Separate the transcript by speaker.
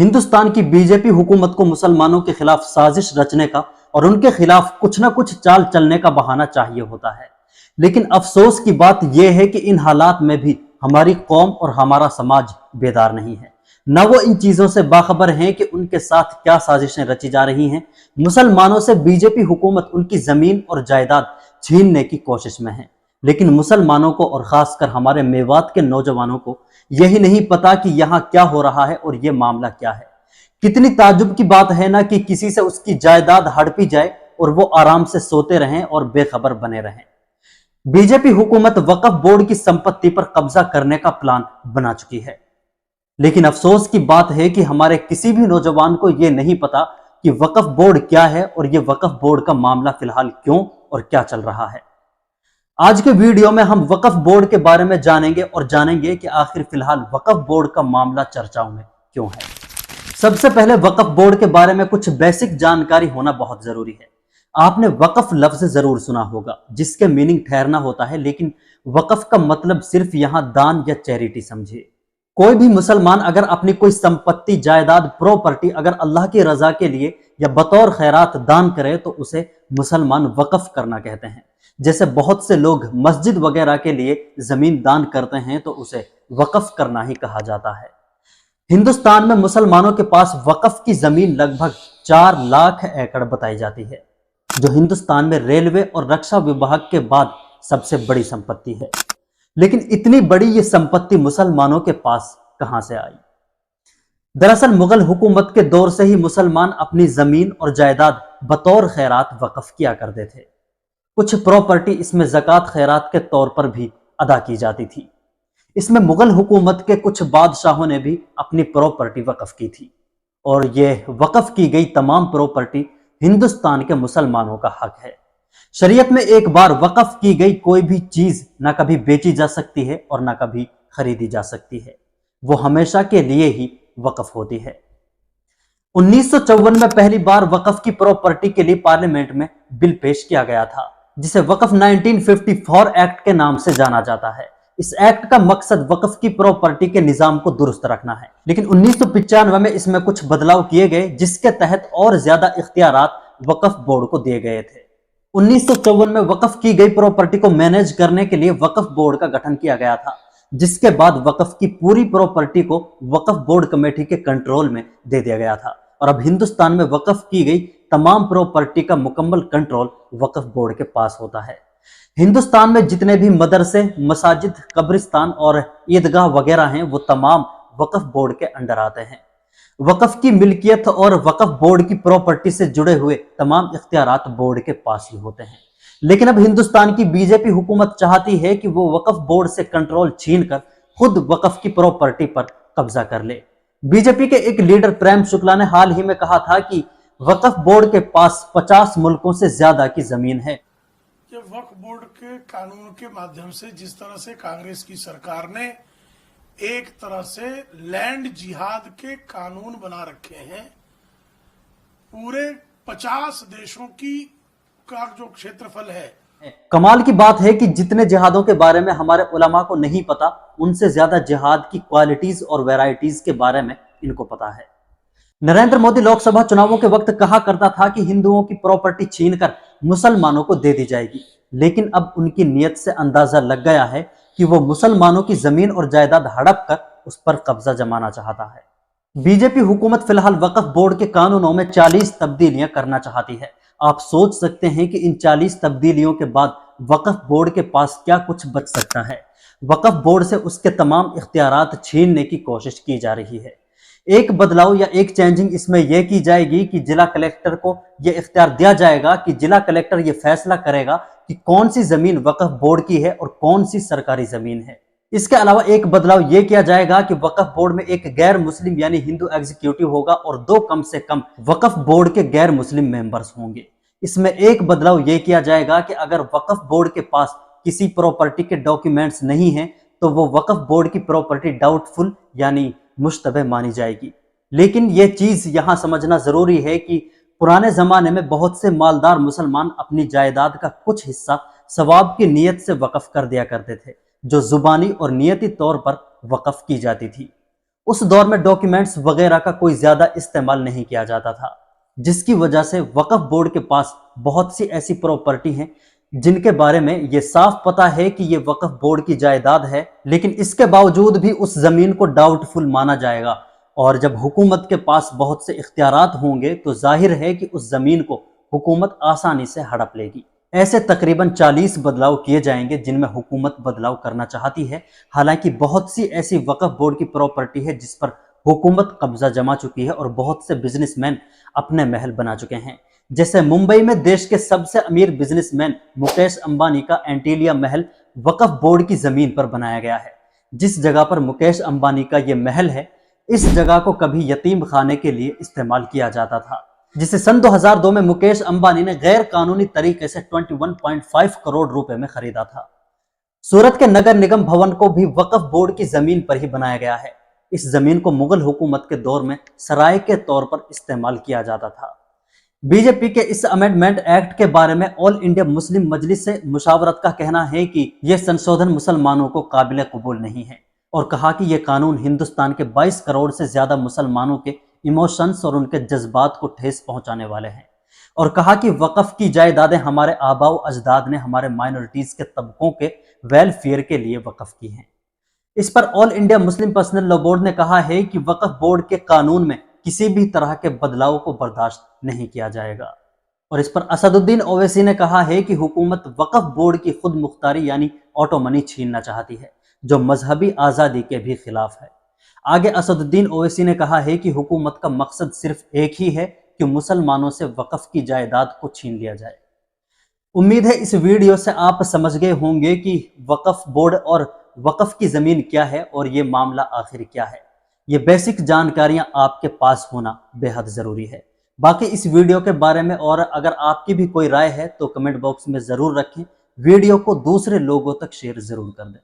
Speaker 1: हिंदुस्तान की बीजेपी हुकूमत को मुसलमानों के खिलाफ साजिश रचने का और उनके खिलाफ कुछ ना कुछ चाल चलने का बहाना चाहिए होता है। लेकिन अफसोस की बात यह है कि इन हालात में भी हमारी कौम और हमारा समाज बेदार नहीं है। न वो इन चीजों से बाखबर हैं कि उनके साथ क्या साजिशें रची जा रही हैं। मुसलमानों से बीजेपी हुकूमत उनकी जमीन और जायदाद छीनने की कोशिश में है, लेकिन मुसलमानों को और खासकर हमारे मेवात के नौजवानों को यही नहीं पता कि यहाँ क्या हो रहा है और ये मामला क्या है। कितनी ताज्जुब की बात है ना कि किसी से उसकी जायदाद हड़पी जाए और वो आराम से सोते रहें और बेखबर बने रहें। बीजेपी हुकूमत वक्फ बोर्ड की संपत्ति पर कब्जा करने का प्लान बना चुकी है, लेकिन अफसोस की बात है कि हमारे किसी भी नौजवान को यह नहीं पता कि वक्फ बोर्ड क्या है और यह वक्फ बोर्ड का मामला फिलहाल क्यों और क्या चल रहा है। आज के वीडियो में हम वक्फ बोर्ड के बारे में जानेंगे कि आखिर फिलहाल वक्फ बोर्ड का मामला चर्चाओं में क्यों है। सबसे पहले वक्फ बोर्ड के बारे में कुछ बेसिक जानकारी होना बहुत जरूरी है। आपने वक्फ लफ्ज जरूर सुना होगा, जिसके मीनिंग ठहरना होता है, लेकिन वक्फ का मतलब सिर्फ यहां दान या चैरिटी समझिए। कोई भी मुसलमान अगर अपनी कोई संपत्ति, जायदाद, प्रॉपर्टी अगर अल्लाह की रजा के लिए या बतौर खैरात दान करे तो उसे मुसलमान वक्फ करना कहते हैं। जैसे बहुत से लोग मस्जिद वगैरह के लिए जमीन दान करते हैं तो उसे वक्फ करना ही कहा जाता है। हिंदुस्तान में मुसलमानों के पास वक्फ की जमीन लगभग 4 लाख एकड़ बताई जाती है, जो हिंदुस्तान में रेलवे और रक्षा विभाग के बाद सबसे बड़ी संपत्ति है। लेकिन इतनी बड़ी ये संपत्ति मुसलमानों के पास कहां से आई? दरअसल मुगल हुकूमत के दौर से ही मुसलमान अपनी जमीन और जायदाद बतौर खैरात वक्फ किया करते थे। कुछ प्रॉपर्टी इसमें ज़कात खैरात के तौर पर भी अदा की जाती थी। इसमें मुगल हुकूमत के कुछ बादशाहों ने भी अपनी प्रॉपर्टी वक्फ की थी और यह वक्फ की गई तमाम प्रॉपर्टी हिंदुस्तान के मुसलमानों का हक है। शरीयत में एक बार वक्फ की गई कोई भी चीज ना कभी बेची जा सकती है और ना कभी खरीदी जा सकती है, वो हमेशा के लिए ही वक्फ होती है। 1954 में पहली बार वक्फ की प्रॉपर्टी के लिए पार्लियामेंट में बिल पेश किया गया था, जिसे वक्फ 1954 एक्ट के नाम से जाना जाता है। इस एक्ट का मकसद वक्फ की प्रॉपर्टी के निजाम को दुरुस्त रखना है, लेकिन 1995 में इसमें कुछ बदलाव किए गए, जिसके तहत और ज्यादा इख्तियारात वक्फ बोर्ड को दिए गए थे। 1954 में वक्फ की गई प्रॉपर्टी को मैनेज करने के लिए वक्फ बोर्ड का गठन किया गया था, जिसके बाद वक्फ की पूरी प्रॉपर्टी को वक्फ बोर्ड कमेटी के कंट्रोल में दे दिया गया था और अब हिंदुस्तान में वक्फ की गई तमाम प्रॉपर्टी का मुकम्मल कंट्रोल वक्फ बोर्ड के पास होता है। हिंदुस्तान में जितने भी मदरसे, मसाजिद, कब्रिस्तान और ईदगाह वगैरह हैं, वो तमाम वक्फ बोर्ड के अंडर आते हैं। वक्फ की मिल्कियत और वक्फ बोर्ड की प्रॉपर्टी से जुड़े हुए तमाम इख्तियारात बोर्ड के पास ही होते हैं। लेकिन अब हिंदुस्तान की बीजेपी हुकूमत चाहती है कि वो वक्फ बोर्ड से कंट्रोल छीनकर खुद वक्फ की प्रॉपर्टी पर कब्जा कर ले। बीजेपी के एक लीडर प्रेम शुक्ला ने हाल ही में कहा था कि वक्फ बोर्ड के पास 50 मुल्कों से ज्यादा की जमीन है।
Speaker 2: वक्फ बोर्ड के कानून के माध्यम से जिस तरह से कांग्रेस की सरकार ने एक तरह से लैंड जिहाद के कानून बना रखे हैं, पूरे 50 देशों की का जो क्षेत्रफल है।
Speaker 1: कमाल की बात है कि जितने जिहादों के बारे में हमारे उलमा को नहीं पता, उनसे ज्यादा जिहाद की क्वालिटीज और वैरायटीज के बारे में इनको पता है। नरेंद्र मोदी लोकसभा चुनावों के वक्त कहा करता था कि हिंदुओं की प्रॉपर्टी छीनकर मुसलमानों को दे दी जाएगी, लेकिन अब उनकी नीयत से अंदाजा लग गया है कि वो मुसलमानों की जमीन और जायदाद हड़प कर उस पर कब्जा जमाना चाहता है। बीजेपी हुकूमत फिलहाल वक्फ बोर्ड के कानूनों में 40 तब्दीलियां करना चाहती है। आप सोच सकते हैं कि इन 40 तब्दीलियों के बाद वक्फ बोर्ड के पास क्या कुछ बच सकता है। वक्फ बोर्ड से उसके तमाम इख्तियारात छीनने की कोशिश की जा रही है। एक बदलाव या एक चेंजिंग इसमें यह की जाएगी कि जिला कलेक्टर को यह इख्तियार दिया जाएगा कि जिला कलेक्टर यह फैसला करेगा कि कौन सी जमीन वक्फ बोर्ड की है और कौन सी सरकारी जमीन है। इसके अलावा एक बदलाव यह किया जाएगा कि वक्फ बोर्ड में एक गैर मुस्लिम यानी हिंदू एग्जीक्यूटिव होगा और 2 कम से कम वक्फ बोर्ड के गैर मुस्लिम मेंबर्स होंगे। इसमें एक बदलाव यह किया जाएगा कि अगर वक्फ बोर्ड के पास किसी प्रॉपर्टी के डॉक्यूमेंट्स नहीं है तो वो वक्फ बोर्ड की प्रॉपर्टी डाउटफुल यानी मुश्तबह मानी जाएगी। लेकिन यह चीज यहां समझना जरूरी है कि पुराने जमाने में बहुत से मालदार मुसलमान अपनी जायदाद का कुछ हिस्सा सवाब की नीयत से वक्फ कर दिया करते थे, जो जुबानी और नियती तौर पर वक्फ की जाती थी। उस दौर में डॉक्यूमेंट्स वगैरह का कोई ज्यादा इस्तेमाल नहीं किया जाता था, जिसकी वजह से वक्फ बोर्ड के पास बहुत सी ऐसी प्रॉपर्टी हैं जिनके बारे में ये साफ पता है कि ये वक्फ बोर्ड की जायदाद है, लेकिन इसके बावजूद भी उस जमीन को डाउटफुल माना जाएगा। और जब हुकूमत के पास बहुत से इख्तियारात होंगे तो जाहिर है कि उस जमीन को हुकूमत आसानी से हड़प लेगी। ऐसे तकरीबन 40 बदलाव किए जाएंगे जिनमें हुकूमत बदलाव करना चाहती है। हालांकि बहुत सी ऐसी वक्फ बोर्ड की प्रॉपर्टी है जिस पर हुकूमत कब्जा जमा चुकी है और बहुत से बिजनेसमैन अपने महल बना चुके हैं। जैसे मुंबई में देश के सबसे अमीर बिजनेसमैन मुकेश अंबानी का एंटीलिया महल वक्फ बोर्ड की जमीन पर बनाया गया है। जिस जगह पर मुकेश अंबानी का यह महल है, इस जगह को कभी यतीम खाने के लिए इस्तेमाल किया जाता था, जिसे सन 2002 में मुकेश अंबानी ने गैर कानूनी तरीके से 21.5 करोड़ रुपए में खरीदा था। सूरत के नगर निगम भवन को भी वक्फ बोर्ड की जमीन पर ही बनाया गया है। इस जमीन को मुगल हुकूमत के दौर में सराय के तौर पर इस्तेमाल किया जाता था। बीजेपी के इस अमेंडमेंट एक्ट के बारे में ऑल इंडिया मुस्लिम मजलिस से मुशावरत का कहना है कि यह संशोधन मुसलमानों को काबिल कबूल नहीं है, और कहा कि यह कानून हिंदुस्तान के 22 करोड़ से ज्यादा मुसलमानों के इमोशंस और उनके जज्बात को ठेस पहुंचाने वाले हैं। और कहा कि वक्फ की जायदादें हमारे आबाओ अजदाद ने हमारे माइनॉरिटीज के तबकों के वेलफेयर के लिए वक्फ की हैं। इस पर all India Muslim personal law board ने कहा है कि वक्फ बोर्ड के कानून में किसी भी तरह के बदलाव को बर्दाश्त नहीं किया जाएगा। और इस पर असदुद्दीन ओवैसी ने कहा है कि हुकूमत वक्फ बोर्ड की खुद मुख्तारी यानी ऑटोमनी छीनना चाहती है, जो मजहबी आज़ादी के भी खिलाफ है। आगे असदुद्दीन ओवैसी ने कहा है कि हुकूमत का मकसद सिर्फ एक ही है कि मुसलमानों से वक्फ की जायदाद को छीन लिया जाए। उम्मीद है इस वीडियो से आप समझ गए होंगे कि वक्फ बोर्ड और वक्फ की जमीन क्या है और ये मामला आखिर क्या है। ये बेसिक जानकारियां आपके पास होना बेहद जरूरी है। बाकी इस वीडियो के बारे में और अगर आपकी भी कोई राय है तो कमेंट बॉक्स में जरूर रखें। वीडियो को दूसरे लोगों तक शेयर जरूर कर दें।